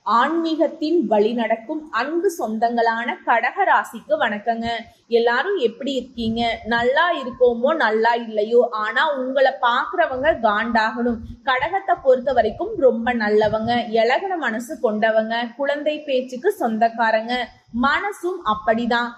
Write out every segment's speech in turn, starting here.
ஆன்மீகத்தின் வழி நடக்கும் அன்பு சொந்தங்களான கடக ராசிக்கு வணக்கங்க. எல்லாரும் எப்படி இருக்கீங்க? நல்லா இருக்கோமோ நல்லா இல்லையோ, ஆனா உங்களை பாக்குறவங்க காண்டாகணும். கடகத்தை பொறுத்த வரைக்கும் ரொம்ப நல்லவங்க, இலகன மனசு கொண்டவங்க, குழந்தை பேச்சுக்கு சொந்தக்காரங்க. மனசும் அப்படிதான்,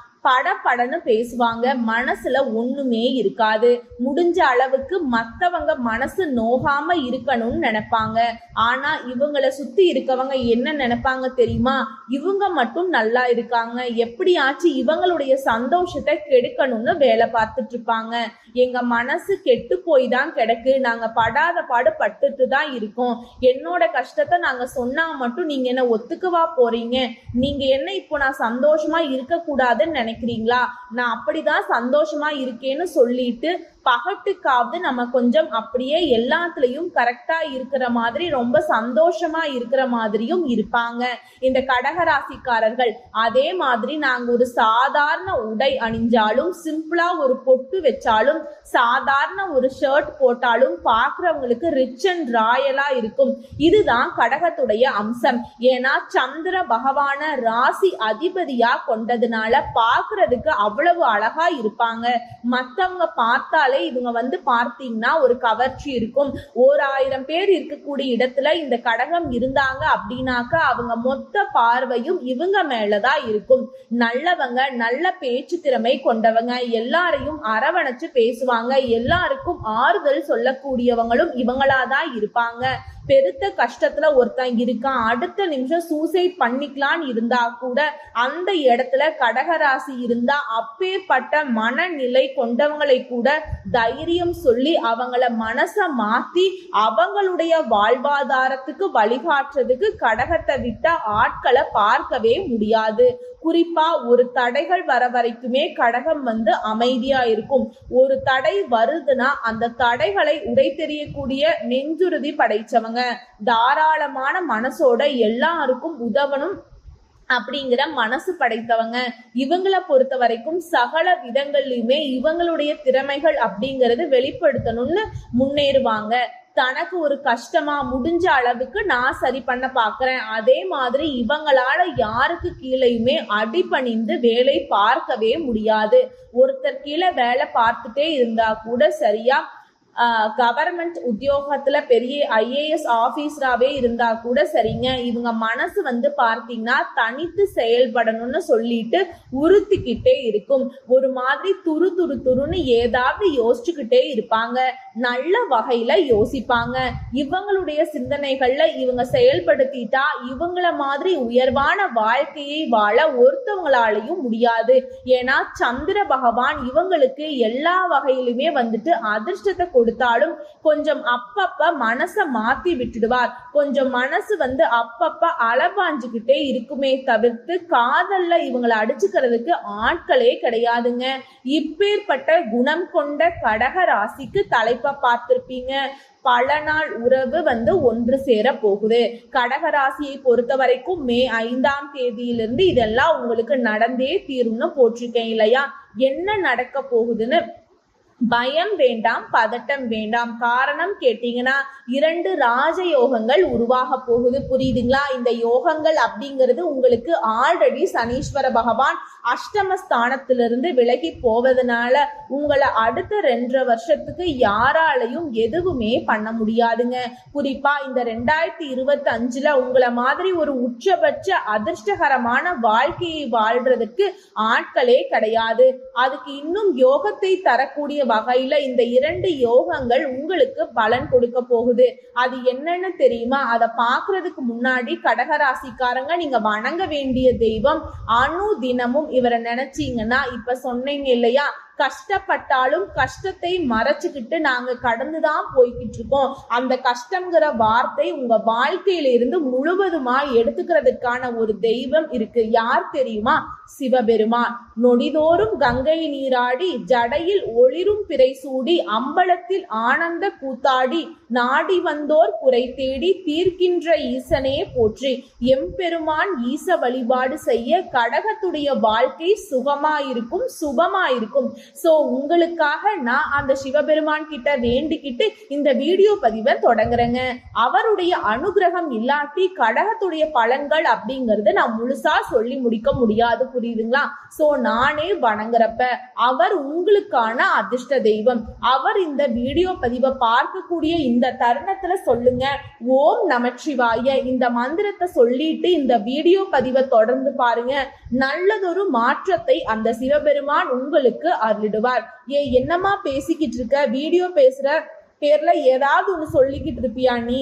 படன்னு பேசுவாங்க, மனசுல ஒண்ணுமே இருக்காது. முடிஞ்ச அளவுக்கு மத்தவங்க மனசு நோகாம இருக்கணும்னு நினைப்பாங்க. ஆனா இவங்களை சுத்தி இருக்கவங்க என்ன நினைப்பாங்க தெரியுமா? இவங்க மட்டும் நல்லா இருக்காங்க, எப்படியாச்சும் இவங்களுடைய சந்தோஷத்தை கெடுக்கணும்னு வேலை பார்த்துட்டு இருப்பாங்க. எங்க மனசு கெட்டு போய் தான் கிடக்கு, நாங்க படாத பாடு பட்டுட்டு தான் இருக்கோம். என்னோட கஷ்டத்தை நாங்க சொன்னா மட்டும் நீங்க என்ன ஒத்துக்கவா போறீங்க? நீங்க என்ன இப்போ நான் சந்தோஷமா இருக்க கூடாதுன்னு நினைக்கிறீங்களா? நான் அப்படிதான் சந்தோஷமா இருக்கேன்னு சொல்லிட்டு பகட்டுக்காவது நம்ம கொஞ்சம் அப்படியே எல்லாத்துலயும் கரெக்டா இருக்கிற மாதிரி ரொம்ப சந்தோஷமா இருக்கிற மாதிரியும் இருப்பாங்க இந்த கடகராசிக்காரர்கள். அதே மாதிரி நாங்க ஒரு சாதாரண உடை அணிஞ்சாலும், சிம்பிளா ஒரு பொட்டு வச்சாலும், சாதாரண ஒரு ஷர்ட் போட்டாலும் பாக்குறவங்களுக்கு ரிச் அண்ட் ராயலா இருக்கும். இதுதான் கடகத்துடைய அம்சம். ஏன்னா சந்திர பகவான ராசி அதிபதியா கொண்டதுனால பாக்குறதுக்கு அவ்வளவு அழகா இருப்பாங்க. மத்தவங்க பார்த்தாலே இவங்க பார்த்தீங்கன்னா ஒரு கவர்ச்சி இருக்கும். 1000 பேர் இருக்கக்கூடிய இடத்துல இந்த கடகம் இருந்தாங்க அப்படின்னாக்க அவங்க மொத்த பார்வையும் இவங்க மேலதான் இருக்கும். நல்லவங்க, நல்ல பேச்சு திறமை கொண்டவங்க, எல்லாரையும் அரவணைச்சு பேசுவாங்க, எல்லாருக்கும் ஆறுதல் சொல்லக்கூடியவங்களும் இவங்களாதான் இருப்பாங்க. பெருத்த கஷ்டத்துல ஒருத்தன் இருக்கான், அடுத்த நிமிஷம் சூசைட் பண்ணிக்கலான்னு இருந்தா கூட அந்த இடத்துல கடகராசி இருந்தா அப்பேற்பட்ட மனநிலை கொண்டவங்களை கூட தைரியம் சொல்லி அவங்கள மனச மாத்தி அவங்களுடைய வாழ்வாதாரத்துக்கு வழிகாட்டுறதுக்கு கடகத்தை விட்ட ஆட்களை பார்க்கவே முடியாது. குறிப்பா ஒரு தடைகள் வர வரைக்குமே கடகம் அமைதியா இருக்கும். ஒரு தடை வருதுன்னா அந்த தடைகளை உடை தெரியக்கூடிய நெஞ்சுறுதி படைச்சவங்க, தாராளமான மனசோட எல்லாருக்கும் உதவணும் அப்படிங்கிற மனசு படைத்தவங்க. இவங்களை பொறுத்த வரைக்கும் சகல விதங்கள்லயுமே இவங்களுடைய திறமைகள் அப்படிங்கறது வெளிப்படுத்தணும்னு முன்னேறுவாங்க. தனக்கு ஒரு கஷ்டமா முடிஞ்ச அளவுக்கு நான் சரி பண்ண பாக்குறேன். அதே மாதிரி இவங்களால யாருக்கு கீழேயுமே அடிபணிந்து வேலை பார்க்கவே முடியாது. ஒருத்தர் கீழே வேலை பார்த்துட்டே இருந்தா கூட சரியா கவர்மெண்ட் உத்தியோகத்துல பெரிய IAS ஆபீசராவே இருந்தா கூட சரிங்க, இவங்க மனசு பார்த்தீங்கன்னா தனித்து செயல்படணும்னு சொல்லிட்டு உறுத்திக்கிட்டே இருக்கும். ஒரு மாதிரி துருன்னு ஏதாவது யோசிச்சுக்கிட்டே இருப்பாங்க. நல்ல வகையில யோசிப்பாங்க. இவங்களுடைய சிந்தனைகள்ல இவங்க செயல்படுத்திட்டா இவங்கள மாதிரி உயர்வான வாழ்க்கையை வாழ ஒருத்தவங்களாலையும் முடியாது. ஏன்னா சந்திர பகவான் இவங்களுக்கு எல்லா வகையிலுமே அதிர்ஷ்டத்தை கொடுத்தாலும் கொஞ்சம் அப்பப்ப மனச மாத்தி விட்டுடுவார். கொஞ்சம் மனசு அப்பப்ப அலபாஞ்சுக்கிட்டே இருக்குமே தவிர்த்து காதல்ல இவங்களை அடிச்சுக்கிறதுக்கு ஆட்களே கிடையாதுங்க. இப்பேற்பட்ட குணம் கொண்ட கடக ராசிக்கு தலைப்ப பார்த்திருப்பீங்க. பல நாள் உறவு ஒன்று சேர போகுது. கடகராசியை பொறுத்த வரைக்கும் மே 5ஆம் தேதியிலிருந்து இதெல்லாம் உங்களுக்கு நடந்தே தீரும்னு போட்டிருக்கேன் இல்லையா? என்ன நடக்க போகுதுன்னு பயம் வேண்டாம், பதட்டம் வேண்டாம். காரணம் கேட்டீங்கன்னா 2 ராஜயோகங்கள் உருவாக போகுது. புரியுதுங்களா? இந்த யோகங்கள் அப்படிங்கிறது உங்களுக்கு ஆல்ரெடி சனீஸ்வர பகவான் அஷ்டமஸ்தானத்திலிருந்து விலகி போவதனால உங்களை அடுத்த 2.5 வருஷத்துக்கு யாராலையும் எதுவுமே பண்ண முடியாதுங்க. குறிப்பா இந்த 2025ல உங்களை மாதிரி ஒரு உச்சபட்ச அதிர்ஷ்டகரமான வாழ்க்கையை வாழ்றதுக்கு ஆட்களே கிடையாது. அதுக்கு இன்னும் யோகத்தை தரக்கூடிய வகையில இந்த 2 யோகங்கள் உங்களுக்கு பலன் கொடுக்க போகுது. அது என்னன்னு தெரியுமா? அதை பாக்குறதுக்கு முன்னாடி கடகராசிக்காரங்க நீங்க வணங்க வேண்டிய தெய்வம் அணு தினமும் இவரை நினைச்சீங்கன்னா, இப்ப சொன்னீங்க இல்லையா, கஷ்டப்பட்டாலும் கஷ்டத்தை மறைச்சுக்கிட்டு நாங்க கடந்துதான் போய்கிட்டு இருக்கோம், அந்த கஷ்டங்கிற வார்த்தை உங்க வாழ்க்கையில இருந்து முழுவதுமா எடுத்துக்கிறதுக்கான ஒரு தெய்வம் இருக்கு. யார் தெரியுமா? சிவபெருமான். நொடிதோறும் கங்கை நீராடி ஜடையில் ஒளிரும் பிறை சூடி அம்பலத்தில் ஆனந்த கூத்தாடி நாடி வந்தோர் குறை தேடி தீர்க்கின்ற ஈசனே போற்றி. எம்பெருமான் ஈச வழிபாடு செய்ய கடகத்துடைய வாழ்க்கை சுகமாயிருக்கும், சுபமாயிருக்கும். சோ உங்களுக்காக நான் அந்த சிவபெருமான் கிட்ட வேண்டிக்கிட்டு இந்த வீடியோ பதிவை தொடங்குறேங்க. அவருடைய அனுகிரகம் இல்லாட்டி கடகத்துடைய பலன்கள் அப்படிங்கறது நான் முழுசா சொல்லி முடிக்க முடியாது, புரியுதுங்களா? சோ நானே வணங்குறப்ப அவர் உங்களுக்கான அதிர்ஷ்ட தெய்வம். அவர் இந்த வீடியோ பதிவை பார்க்கக்கூடிய இந்த தருணத்துல சொல்லுங்க, ஓம் நமச்சிவாய இந்த மந்திரத்தை சொல்லிட்டு இந்த வீடியோ பதிவை தொடர்ந்து பாருங்க. நல்லதொரு மாற்றத்தை அந்த சிவபெருமான் உங்களுக்கு அருளிடுவார். என்னமா பேசிக்கிட்டு இருக்க, வீடியோ பேசுற பேர்ல ஏதாவது ஒண்ணு சொல்லிக்கிட்டு இருப்பியா, நீ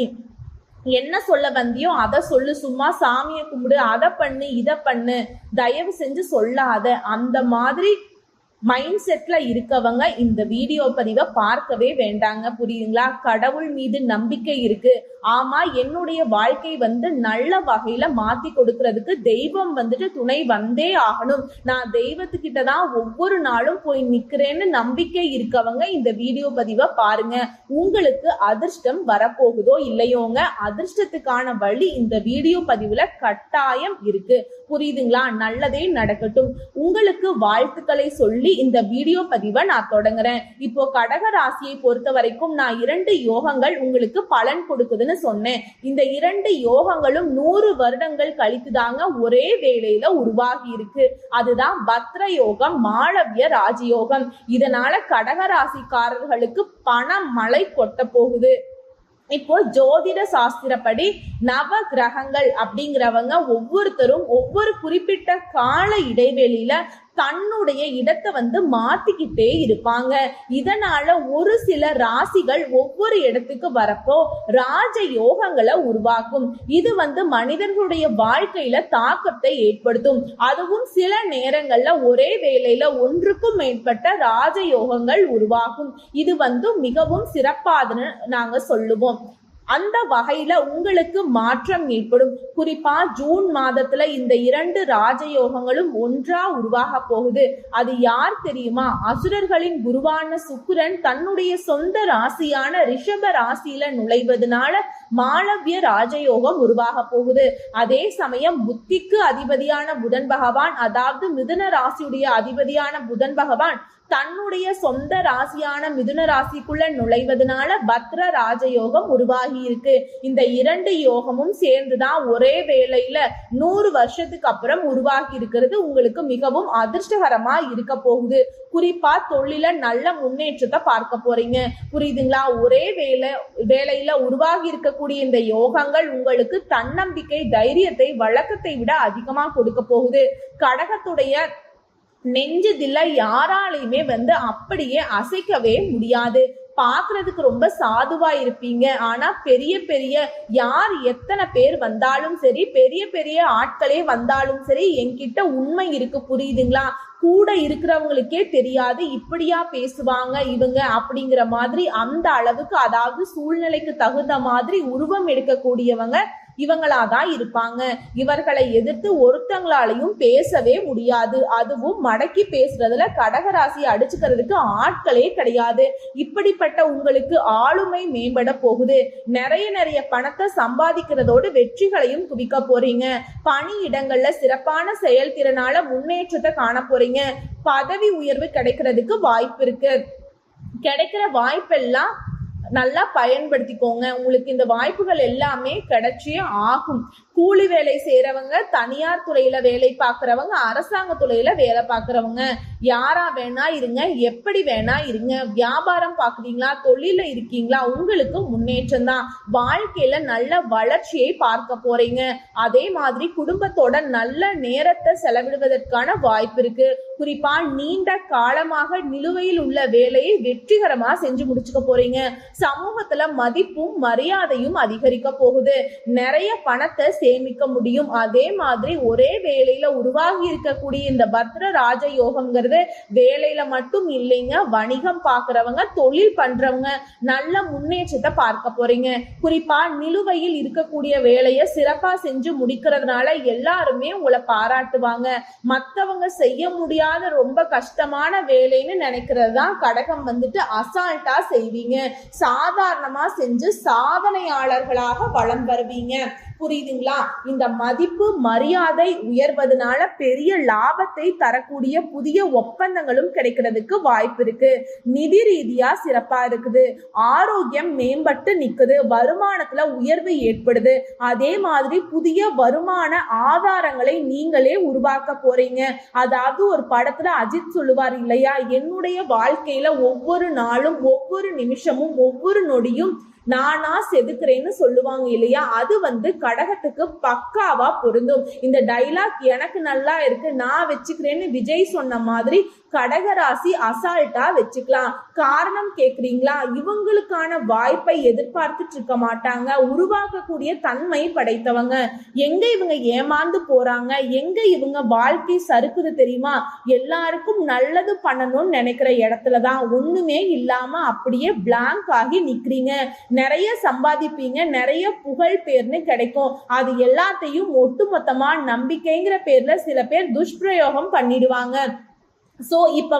என்ன சொல்ல வந்தியோ அதை சொல்லு, சும்மா சாமியை கும்பிடு, அதை பண்ணு இதை பண்ணு, தயவு செஞ்சு சொல்லாத. அந்த மாதிரி மைண்ட் செட்ல இருக்கவங்க இந்த வீடியோ பதிவை பார்க்கவே வேண்டாங்க, புரியுதுங்களா? கடவுள் மீது நம்பிக்கை இருக்கு, ஆமா என்னுடைய வாழ்க்கை நல்ல வகையில மாத்தி கொடுக்கறதுக்கு தெய்வம் துணை வந்தே ஆகணும், நான் தெய்வத்துக்கிட்ட தான் ஒவ்வொரு நாளும் போய் நிக்கிறேன்னு நம்பிக்கை இருக்கவங்க இந்த வீடியோ பதிவை பாருங்க. உங்களுக்கு அதிர்ஷ்டம் வரப்போகுதோ இல்லையோங்க, அதிர்ஷ்டத்துக்கான வழி இந்த வீடியோ பதிவுல கட்டாயம் இருக்கு, புரியுதுங்களா? நல்லதே நடக்கட்டும். உங்களுக்கு வாழ்த்துக்களை சொல்லி இந்த வீடியோ பதிவை நான் தொடங்குறேன். இப்போ கடக ராசியை பொறுத்த வரைக்கும் நான் 2 யோகங்கள் உங்களுக்கு பலன் கொடுக்குதுன்னு சொன்னேன். இந்த 2 யோகங்களும் 100 வருடங்கள் கழித்துதாங்க ஒரே வேளையில உருவாகி இருக்கு. அதுதான் பத்ர யோகம், மாளவிய ராஜயோகம். இதனால கடக ராசிக்காரர்களுக்கு பண மழை கொட்ட போகுது. இப்போ ஜோதிட சாஸ்திரப்படி நவ கிரகங்கள் அப்படிங்கிறவங்க ஒவ்வொருத்தரும் ஒவ்வொரு குறிப்பிட்ட கால இடைவெளியில தன்னுடைய இடத்தை மாத்திக்கிட்டே இருப்பாங்க. இதனால ஒரு சில ராசிகள் ஒவ்வொரு இடத்துக்கு வரப்போ ராஜ யோகங்களை உருவாக்கும். இது மனிதர்களுடைய வாழ்க்கையில தாக்கத்தை ஏற்படுத்தும். அதுவும் சில நேரங்கள்ல ஒரே வேளையில ஒன்றுக்கும் மேற்பட்ட ராஜ யோகங்கள் உருவாகும். இது மிகவும் சிறப்பாதுன்னு நாங்க சொல்லுவோம். அந்த வகையில உங்களுக்கு மாற்றம் ஏற்படும். குறிப்பா ஜூன் மாதத்துல இந்த 2 ராஜயோகங்களும் ஒன்றா உருவாக போகுது. அது யார் தெரியுமா? அசுரர்களின் குருவான சுக்கிரன் தன்னுடைய சொந்த ராசியான ரிஷப ராசியில நுழைவதனால மாளவிய ராஜயோகம் உருவாக போகுது. அதே சமயம் புத்திக்கு அதிபதியான புதன் பகவான், அதாவது மிதுன ராசியுடைய அதிபதியான புதன் பகவான் தன்னுடைய சொந்த ராசியான மிதுன ராசிக்குள்ள நுழைவதனால பத்ர ராஜயோகம் உருவாகி இருக்கு. இந்த 2 யோகமும் சேர்ந்துதான் ஒரே வேளையில 100 வருஷத்துக்கு அப்புறம் உருவாகி இருக்கிறது. உங்களுக்கு மிகவும் அதிர்ஷ்டகரமா இருக்க போகுது. குறிப்பா தொழில நல்ல முன்னேற்றத்தை பார்க்க போறீங்க, புரியுதுங்களா? ஒரே வேளையில உருவாகி இருக்கக்கூடிய இந்த யோகங்கள் உங்களுக்கு தன்னம்பிக்கை, தைரியத்தை வழக்கத்தை விட அதிகமா கொடுக்க போகுது. கடகத்துடைய நெஞ்சதில்ல யாராலையுமே அப்படியே அசைக்கவே முடியாது. பாக்குறதுக்கு ரொம்ப சாதுவா இருப்பீங்க. ஆனா பெரிய பெரிய யார் எத்தனை பேர் வந்தாலும் சரி, பெரிய பெரிய ஆட்களே வந்தாலும் சரி, என்கிட்ட உண்மை இருக்கு, புரியுதுங்களா? கூட இருக்கிறவங்களுக்கே தெரியாது இப்படியா பேசுவாங்க இவங்க அப்படிங்கிற மாதிரி அந்த அளவுக்கு, அதாவது சூழ்நிலைக்கு தகுந்த மாதிரி உருவம் எடுக்கக்கூடியவங்க இவங்களாதான் இருப்பாங்க. இவர்களை எதிர்த்து ஒருத்தங்களாலையும் பேசவே முடியாது. அதுவும் மடக்கி பேசுறதுல கடகராசி அடிச்சுக்கிறதுக்கு ஆட்களே கிடையாது. இப்படிப்பட்ட உங்களுக்கு ஆளுமை மேம்பட போகுது. நிறைய பணத்தை சம்பாதிக்கிறதோடு வெற்றிகளையும் குவிக்க போறீங்க. பணி இடங்கள்ல சிறப்பான செயல்திறனால முன்னேற்றத்தை காண போறீங்க. பதவி உயர்வு கிடைக்கிறதுக்கு வாய்ப்பு இருக்கு. கிடைக்கிற வாய்ப்பெல்லாம் நல்லா பயன்படுத்திக்கோங்க. உங்களுக்கு இந்த வாய்ப்புகள் எல்லாமே கிடைச்சே ஆகும். கூலி வேலை செய்யறவங்க, தனியார் துறையில வேலை பார்க்கறவங்க, அரசாங்க துறையில வேலை பார்க்கறவங்க, யாரா வேணா இருங்க, எப்படி வேணா இருங்க. வியாபாரம் பாக்குறீங்களா, தொழில இருக்கீங்களா, உங்களுக்கு முன்னேற்றம் தான். வாழ்க்கையில நல்ல வளர்ச்சியை பார்க்க போறீங்க. அதே மாதிரி குடும்பத்தோட நல்ல நேரத்தை செலவிடுவதற்கான வாய்ப்பு இருக்கு. குறிப்பா நீண்ட காலமாக நிலுவையில் உள்ள வேலையை வெற்றிகரமா செஞ்சு முடிச்சுக்க போறீங்க. சமூகத்துல மதிப்பும் மரியாதையும் அதிகரிக்க போகுது. நிறைய பணத்தை சேமிக்க முடியும். அதே மாதிரி ஒரே வேலையில உருவாகி இருக்கக்கூடிய இந்த பத்ர ராஜ யோகம்ங்கிறது வேலையில மட்டும் இல்லைங்க, வணிகம் பாக்குறவங்க, தொழில் பண்றவங்க நல்ல முன்னேற்றத்தை பார்க்க போறீங்க. குறிப்பா நிலுவையில் இருக்கக்கூடிய வேலையை சிறப்பா செஞ்சு முடிக்கிறதுனால எல்லாருமே உங்களை பாராட்டுவாங்க. மத்தவங்க செய்ய முடியாத ரொம்ப கஷ்டமான வேலைன்னு நினைக்கிறது தான் கடகம் அசால்ட்டா செய்வீங்க. சாதாரணமா செஞ்சு சாதனையாளர்களாக வளம் வருவீங்க. புரியுதுங்களா? இந்த மதிப்பு மரியாதை உயர்வதனால பெரிய லாபத்தை தரக்கூடிய புதிய ஒப்பந்தங்களும் கிடைக்கிறதுக்கு வாய்ப்பு இருக்கு. நிதி ரீதியா சிறப்பா இருக்குது. ஆரோக்கியம் மேம்பட்டு நிக்குது. வருமானத்துல உயர்வு ஏற்படுது. அதே மாதிரி புதிய வருமான ஆதாரங்களை நீங்களே உருவாக்க போறீங்க. அதாவது ஒரு படத்துல அஜித் சொல்லுவார் இல்லையா, என்னுடைய வாழ்க்கையில ஒவ்வொரு நாளும் ஒவ்வொரு நிமிஷமும் ஒவ்வொரு நொடியும் நானா செதுக்குறேன்னு சொல்லுவாங்க இல்லையா, அது கடகத்துக்கு பக்காவா பொருந்தும். இந்த டைலாக் எனக்கு நல்லா இருக்கு, நான் வச்சுக்கிறேன்னு விஜய் சொன்ன மாதிரி கடகராசி அசால்ட்டா வச்சுக்கலாம். காரணம் கேக்குறீங்களா? இவங்களுக்கான வாய்ப்பை எதிர்பார்த்துட்டு இருக்க மாட்டாங்க. உருவாக்கக்கூடிய தன்மை படைத்தவங்க. எங்க இவங்க ஏமாந்து போறாங்க, எங்க இவங்க வாழ்க்கை சறுக்குது தெரியுமா? எல்லாருக்கும் நல்லது பண்ணணும்னு நினைக்கிற இடத்துலதான் ஒண்ணுமே இல்லாம அப்படியே பிளாங்க் ஆகி நிக்கிறீங்க. நிறைய சம்பாதிப்பீங்க, நிறைய புகழ் பேர்னு கிடைக்கும். அது எல்லாத்தையும் ஒட்டுமொத்தமா நம்பிக்கைங்கிற பேர்ல சில பேர் துஷ்பிரயோகம் பண்ணிடுவாங்க. சோ இப்ப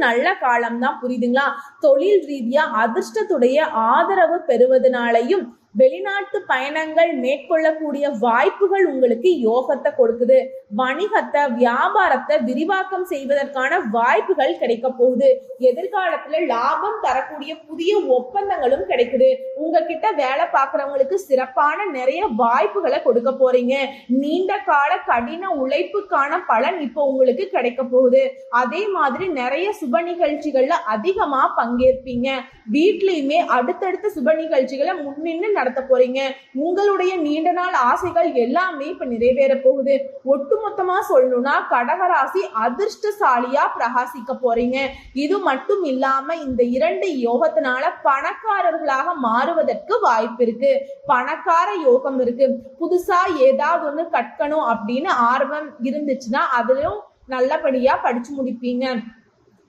நல்ல காலம் தான், புரியுதுங்களா? தொழில் ரீதியா அதிர்ஷ்டத்துடைய ஆதரவு பெறுவதனாலையும் வெளிநாட்டு பயணங்கள் மேற்கொள்ளக்கூடிய வாய்ப்புகள் உங்களுக்கு யோகத்தை கொடுக்குது. வணிகத்தை வியாபாரத்தை விரிவாக்கம் செய்வதற்கான வாய்ப்புகள் கிடைக்க போகுது. எதிர்காலத்துல லாபம் தரக்கூடிய புதிய ஒப்பந்தங்களும் கிடைக்குது. உங்ககிட்ட வேலை பார்க்கறவங்களுக்கு சிறப்பான நிறைய வாய்ப்புகளை கொடுக்க போறீங்க. நீண்ட கால கடின உழைப்புக்கான பலன் இப்போ உங்களுக்கு கிடைக்க போகுது. அதே மாதிரி நிறைய சுப நிகழ்ச்சிகள்ல அதிகமா பங்கேற்பீங்க. வீட்லயுமே அடுத்தடுத்த சுப நிகழ்ச்சிகளை முன்னின்று நடத்த போறீங்க. உங்களுடைய நீண்ட நாள் ஆசைகள் எல்லாமே இப்ப நிறைவேற போகுது. ஒட்டுமொத்தமா சொல்லணும்னா கடகராசி அதிர்ஷ்டசாலியா பிரகாசிக்க போறீங்க. இது மட்டும் இல்லாம இந்த 2 யோகத்தினால பணக்காரர்களாக மாறுவதற்கு வாய்ப்பு இருக்கு. பணக்கார யோகம் இருக்கு. புதுசா ஏதாவது ஒண்ணு கற்கணும் அப்படின்னு ஆர்வம் இருந்துச்சுன்னா அதுலயும் நல்லபடியா படிச்சு முடிப்பீங்க.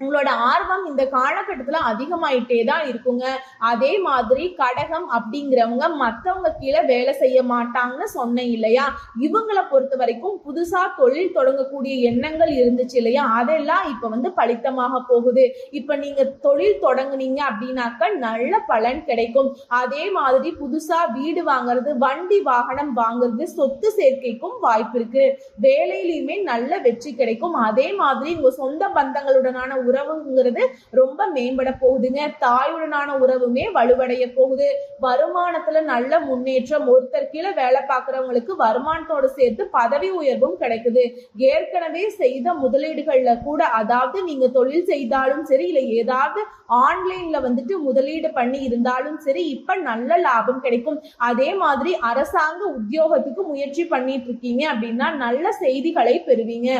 உங்களோட ஆர்வம் இந்த காலகட்டத்துல அதிகமாயிட்டே தான் இருக்குங்க. அதே மாதிரி கடகம் அப்படிங்கிறவங்க மற்றவங்க கீழே வேலை செய்ய மாட்டாங்கன்னு சொன்னேன் இல்லையா, இவங்களை பொறுத்த வரைக்கும் புதுசா தொழில் தொடங்கக்கூடிய எண்ணங்கள் இருந்துச்சு இல்லையா, அதெல்லாம் இப்ப பலித்தமாக போகுது. இப்ப நீங்க தொழில் தொடங்குனீங்க அப்படின்னாக்க நல்ல பலன் கிடைக்கும். அதே மாதிரி புதுசா வீடு வாங்குறது, வண்டி வாகனம் வாங்குறது, சொத்து சேர்க்கைக்கும் வாய்ப்பு இருக்கு. வேலையிலுமே நல்ல வெற்றி கிடைக்கும். அதே மாதிரி உங்க சொந்த பந்தங்களுடனான உறவுங்கிறது ரொம்ப மேம்பட போகுதுங்க. தாயுடனான உறவுமே வலுவடைய போகுது. வருமானத்துல நல்ல முன்னேற்றம். ஒருத்தர் கீழே வேலை பார்க்கறவங்களுக்கு வருமானத்தோடு சேர்த்து பதவி உயர்வும் கிடைக்குது. ஏற்கனவே செய்த முதலீடுகள்ல கூட, அதாவது நீங்க தொழில் செய்தாலும் சரி, இல்ல ஏதாவது ஆன்லைன்ல முதலீடு பண்ணி இருந்தாலும் சரி, இப்ப நல்ல லாபம் கிடைக்கும். அதே மாதிரி அரசாங்க உத்தியோகத்துக்கு முயற்சி பண்ணிட்டு இருக்கீங்க அப்படின்னா நல்ல செய்திகளை பெறுவீங்க.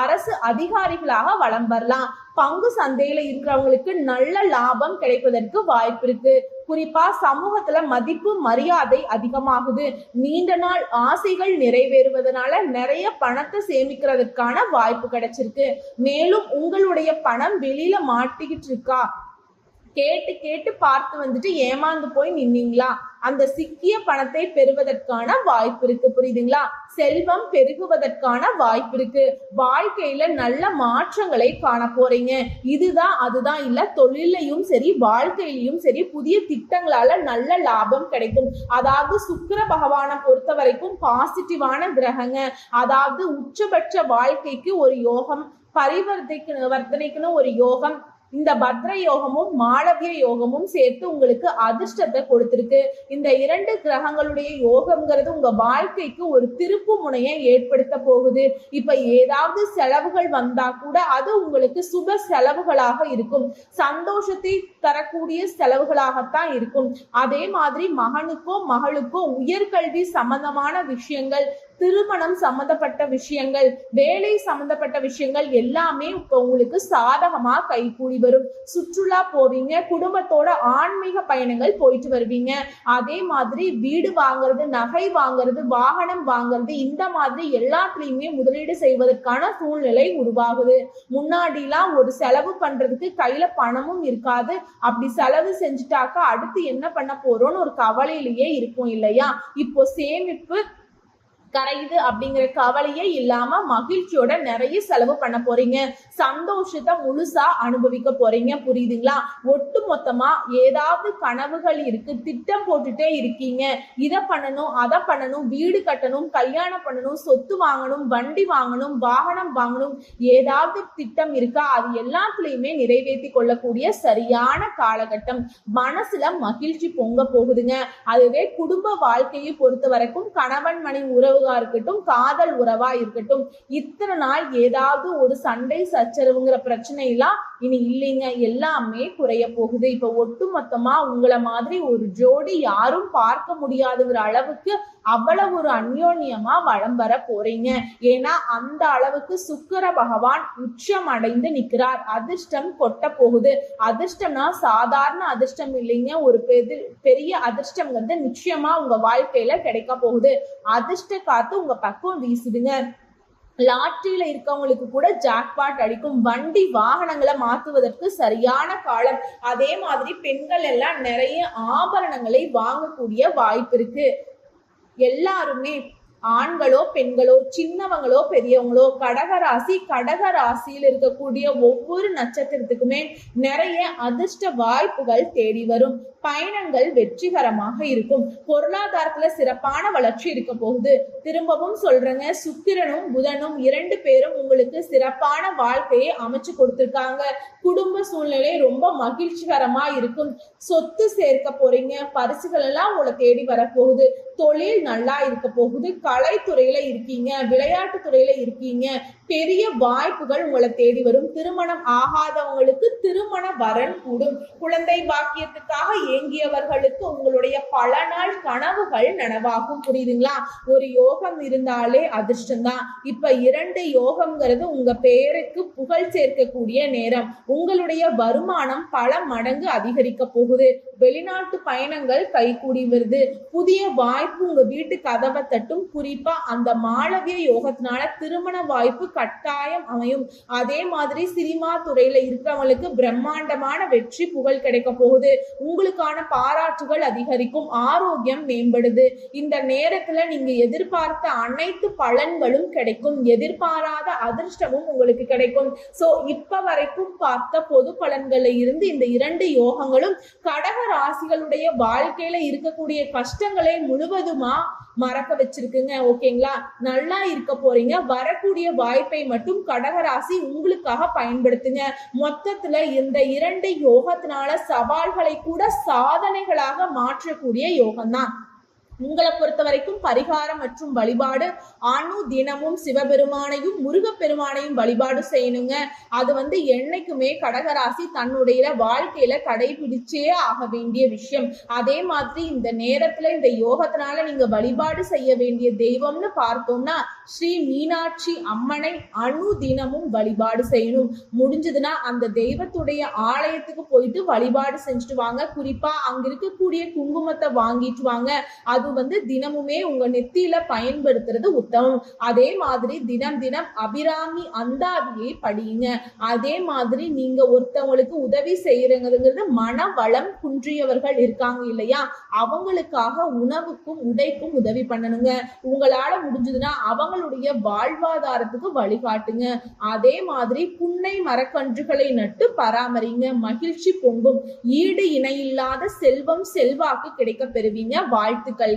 அரசு அதிகாரிகளாக வலம் வரலாம். பங்கு சந்தையில இருக்கிறவங்களுக்கு நல்ல லாபம் கிடைப்பதற்கு வாய்ப்பு இருக்கு. குறிப்பா சமூகத்துல மதிப்பு மரியாதை அதிகமாகுது. நீண்ட நாள் ஆசைகள் நிறைவேறுவதனால நிறைய பணத்தை சேமிக்கிறதுக்கான வாய்ப்பு கிடைச்சிருக்கு. மேலும் உங்களுடைய பணம் வெளியில மாட்டிக்கிட்டு இருக்கா, கேட்டு கேட்டு பார்த்து ஏமாந்து போய் நின்னீங்களா, அந்த சிக்கிய பணத்தை பெறுவதற்கான வாய்ப்பு இருக்கு. புரியுதுங்களா? செல்வம் பெருகுவதற்கான வாய்ப்பு இருக்கு. வாழ்க்கையில நல்ல மாற்றங்களை காண போறீங்க. இதுதான் அதுதான் இல்ல, தொழிலையும் சரி வாழ்க்கையிலையும் சரி புதிய திட்டங்களால நல்ல லாபம் கிடைக்கும். அதாவது சுக்கிர பகவானை பொறுத்த வரைக்கும் பாசிட்டிவான கிரகங்க. அதாவது உச்சபட்ச வாழ்க்கைக்கு ஒரு யோகம், பரிவர்த்தனைக்குன்னு ஒரு யோகம், இந்த பத்ர யோகமும் மாளவிய யோகமும் சேர்த்து உங்களுக்கு அதிர்ஷ்டத்தை கொடுத்திருக்கு. இந்த 2 கிரகங்களுடைய யோகம்ங்கிறது உங்க வாழ்க்கைக்கு ஒரு திருப்பு முனையை ஏற்படுத்த போகுது. இப்ப ஏதாவது செலவுகள் வந்தா கூட அது உங்களுக்கு சுப செலவுகளாக இருக்கும். சந்தோஷத்தை தரக்கூடிய செலவுகளாகத்தான் இருக்கும். அதே மாதிரி மகனுக்கோ மகளுக்கோ உயர்கல்வி சம்பந்தமான விஷயங்கள், திருமணம் சம்பந்தப்பட்ட விஷயங்கள், வேலை சம்பந்தப்பட்ட விஷயங்கள் எல்லாமே இப்ப உங்களுக்கு சாதகமா கைகூடி வரும். சுற்றுலா போவீங்க, குடும்பத்தோட ஆன்மீக பயணங்கள் போயிட்டு வருவீங்க. அதே மாதிரி வீடு வாங்குறது, நகை வாங்குறது, வாகனம் வாங்குறது, இந்த மாதிரி எல்லாத்துலயுமே முதலீடு செய்வதற்கான சூழ்நிலை உருவாகுது. முன்னாடிலாம் ஒரு செலவு பண்றதுக்கு கையில பணமும் இருக்காது. அப்படி செலவு செஞ்சுட்டாக்கா அடுத்து என்ன பண்ண போறோம்னு ஒரு கவலையிலேயே இருக்கும் இல்லையா. இப்போ சேமிப்பு கரையுது அப்படிங்கிற கவலையே இல்லாம மகிழ்ச்சியோட நிறைய செலவு பண்ண போறீங்க. சந்தோஷத்தை முழுசா அனுபவிக்க போறீங்க. புரியுதுங்களா? ஒட்டு மொத்தமா ஏதாவது கனவுகள் இருக்கு, திட்டம் போட்டுட்டே இருக்கீங்க. இதை பண்ணணும், அதை பண்ணணும், வீடு கட்டணும், கல்யாணம் பண்ணணும், சொத்து வாங்கணும், வண்டி வாங்கணும், வாகனம் வாங்கணும், ஏதாவது திட்டம் இருக்கா? அது எல்லாத்துலயுமே நிறைவேற்றி கொள்ளக்கூடிய சரியான காலகட்டம். மனசுல மகிழ்ச்சி பொங்க போகுதுங்க. அதுவே குடும்ப வாழ்க்கையை பொறுத்த வரைக்கும் கணவன் மனைவி உறவுகா இருக்கட்டும், காதல் உறவா இருக்கட்டும், இத்தனை நாள் ஏதாவது ஒரு சண்டை சச்சரவுங்கிற பிரச்சனை எல்லாம் இனி இல்லைங்க. எல்லாமே குறைய போகுது. இப்ப ஒட்டு மொத்தமா உங்களை மாதிரி ஒரு ஜோடி யாரும் பார்க்க முடியாதுங்கிற அளவுக்கு அவ்வளவு ஒரு அந்யோன்யமா வளம் வர போறீங்க. ஏன்னா அந்த அளவுக்கு சுக்கிர பகவான் உச்சம் அடைந்து நிற்கிறார். அதிர்ஷ்டம் கொட்ட போகுது. அதிர்ஷ்டம்னா சாதாரண அதிர்ஷ்டம் இல்லைங்க. ஒரு பெரிய அதிர்ஷ்டம் வந்து நிச்சயமா உங்க வாழ்க்கையில கிடைக்க போகுது. அதிர்ஷ்ட காத்து உங்க பக்கம் வீசுதுங்க. லாட்டரியில இருக்கவங்களுக்கு கூட ஜாக்பாட் அடிக்கும். வண்டி வாகனங்களை மாற்றுவதற்கு சரியான காலம். அதே மாதிரி பெண்கள் எல்லாம் நிறைய ஆபரணங்களை வாங்கக்கூடிய வாய்ப்பு இருக்கு. எல்லாருமே ஆண்களோ பெண்களோ, சின்னவங்களோ பெரியவங்களோ, கடகராசியில் இருக்கக்கூடிய ஒவ்வொரு நட்சத்திரத்துக்குமே நிறைய அதிர்ஷ்ட வாய்ப்புகள் தேடி வரும். பயணங்கள் வெற்றிகரமாக இருக்கும். பொருளாதாரத்துல சிறப்பான வளர்ச்சி இருக்க போகுது. திரும்பவும் சொல்றேங்க, சுக்கிரனும் புதனும் 2 பேரும் உங்களுக்கு சிறப்பான வாழ்க்கையை அமைச்சு கொடுத்திருக்காங்க. குடும்ப சூழ்நிலை ரொம்ப மகிழ்ச்சிகரமா இருக்கும். சொத்து சேர்க்க போறீங்க. பரிசுகள் எல்லாம் உங்களை தேடி வரப்போகுது. தொழில் நல்லா இருக்க போகுது. கலைத்துறையில இருக்கீங்க, விளையாட்டு துறையில இருக்கீங்க, பெரிய வாய்ப்புகள் உங்களை தேடி வரும். திருமணம் ஆகாதவங்களுக்கு திருமண வரன் கூடும். குழந்தை பாக்கியத்துக்காக ஏங்கியவர்களுக்கு உங்களுடைய பல நாள் கனவுகள் நனவாகும். புரியுதுங்களா? ஒரு யோகம் இருந்தாலே அதிர்ஷ்டம் தான். இப்ப 2 யோகம்ங்கிறது உங்க பேருக்கு புகழ் சேர்க்கக்கூடிய நேரம். உங்களுடைய வருமானம் பல மடங்கு அதிகரிக்க போகுது. வெளிநாட்டு பயணங்கள் கைகூடி வருது. புதிய வாய்ப்பு உங்க வீட்டு கதவை தட்டும். குறிப்பா அந்த மாளவிய யோகத்தினால திருமண வாய்ப்பு கட்டாயம் அமையும். அதே மாதிரி சினிமா துறையில இருக்கிறவங்களுக்கு பிரம்மாண்டமான வெற்றி புகழ் கிடைக்க போகுது. உங்களுக்கான பாராட்டுகள் அதிகரிக்கும். ஆரோக்கியம் மேம்படுது. இந்த நேரத்துல நீங்க எதிர்பார்த்த அனைத்து பலன்களும் கிடைக்கும். எதிர்பாராத அதிர்ஷ்டமும் உங்களுக்கு கிடைக்கும். சோ இப்ப வரைக்கும் பார்த்த பொது பலன்கள்ல இருந்து இந்த 2 யோகங்களும் கடக ராசிகளுடைய வாழ்க்கையில இருக்கக்கூடிய கஷ்டங்களை முழுவதுமா மறக்க வச்சிருக்குங்க. ஓகேங்களா? நல்லா இருக்க போறீங்க. வரக்கூடிய வாய்ப்பை மட்டும் கடகராசி உங்களுக்காக பயன்படுத்துங்க. மொத்தத்துல இந்த 2 யோகத்தினால சவால்களை கூட சாதனைகளாக மாற்றக்கூடிய யோகம்தான். உங்களை பொறுத்த வரைக்கும் பரிகாரம் மற்றும் வழிபாடு தினமும் சிவபெருமானையும் முருகப்பெருமானையும் வழிபாடு செய்யணுங்க. அது வந்து என்னைக்குமே கடகராசி தன்னுடைய வாழ்க்கையில கடைபிடிச்சே ஆக வேண்டிய விஷயம். அதே மாதிரி இந்த நேரத்துல இந்த யோகத்தினால நீங்க வழிபாடு செய்ய வேண்டிய தெய்வம்னு பார்த்தோம்னா ஸ்ரீ மீனாட்சி அம்மனை தினமும் வழிபாடு செய்யணும். முடிஞ்சதுன்னா அந்த தெய்வத்துடைய ஆலயத்துக்கு போயிட்டு வழிபாடு செஞ்சுட்டு வாங்க. குறிப்பா அங்க இருக்கக்கூடிய குங்குமத்தை வாங்கிட்டு வாங்க. அது வந்து தினமுமே உங்க நெத்தியில பயன்படுத்துறது உத்தமம். அதே மாதிரி தினம் அபிராமி அந்தாதியை படியுங்க. அதே மாதிரி நீங்க ஒருத்தவங்களுக்கு உதவி செய்யறதுங்கிறது மன வளம் குன்றியவர்கள் இருக்காங்க இல்லையா, அவங்களுக்காக உணவுக்கும் உடைக்கும் உதவி பண்ணணுங்க. உங்களால முடிஞ்சதுன்னா அவங்களுடைய வாழ்வாதாரத்துக்கு வழிகாட்டுங்க. அதே மாதிரி புன்னை மரக்கன்றுகளை நட்டு பராமரிங்க. மகிழ்ச்சி பொங்கும். ஈடு இணையில்லாத செல்வம் செல்வாக்கு கிடைக்க பெறுவீங்க. வாழ்த்துக்கள்.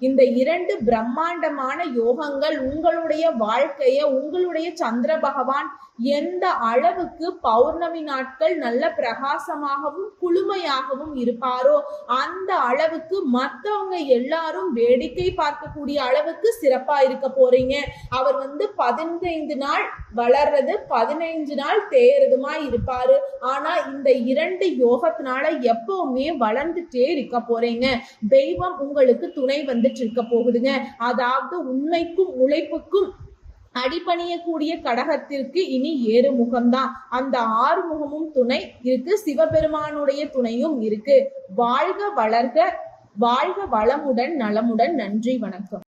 இந்த 2 பிரம்மாண்டமான யோகங்கள் உங்களுடைய வாழ்க்கைய உங்களுடைய சந்திர பகவான் எந்த அளவுக்கு பௌர்ணமி நாட்கள் நல்ல பிரகாசமாகவும் குளுமையாகவும் இருப்பாரோ அந்த அளவுக்கு மற்றவங்க எல்லாரும் வேடிக்கை பார்க்கக்கூடிய அளவுக்கு சிறப்பா இருக்க போறீங்க. அவர் வந்து 15 நாள் வளர்றது 15 நாள் தேயறதுமா இருப்பாரு. ஆனா இந்த 2 யோகத்தினால எப்பவுமே வளர்ந்துட்டே இருக்க போறீங்க. தெய்வம் உங்களுக்கு துணை வந்துட்டு இருக்க போகுதுங்க. அதாவது உண்மைக்கும் உழைப்புக்கும் அடிபணியக்கூடிய கடகத்திற்கு இனி 7 முகம்தான். அந்த 6 முகமும் துணை இருக்கு. சிவபெருமானுடைய துணையும் இருக்கு. வாழ்க வளர்க, வாழ்க வளமுடன் நலமுடன். நன்றி, வணக்கம்.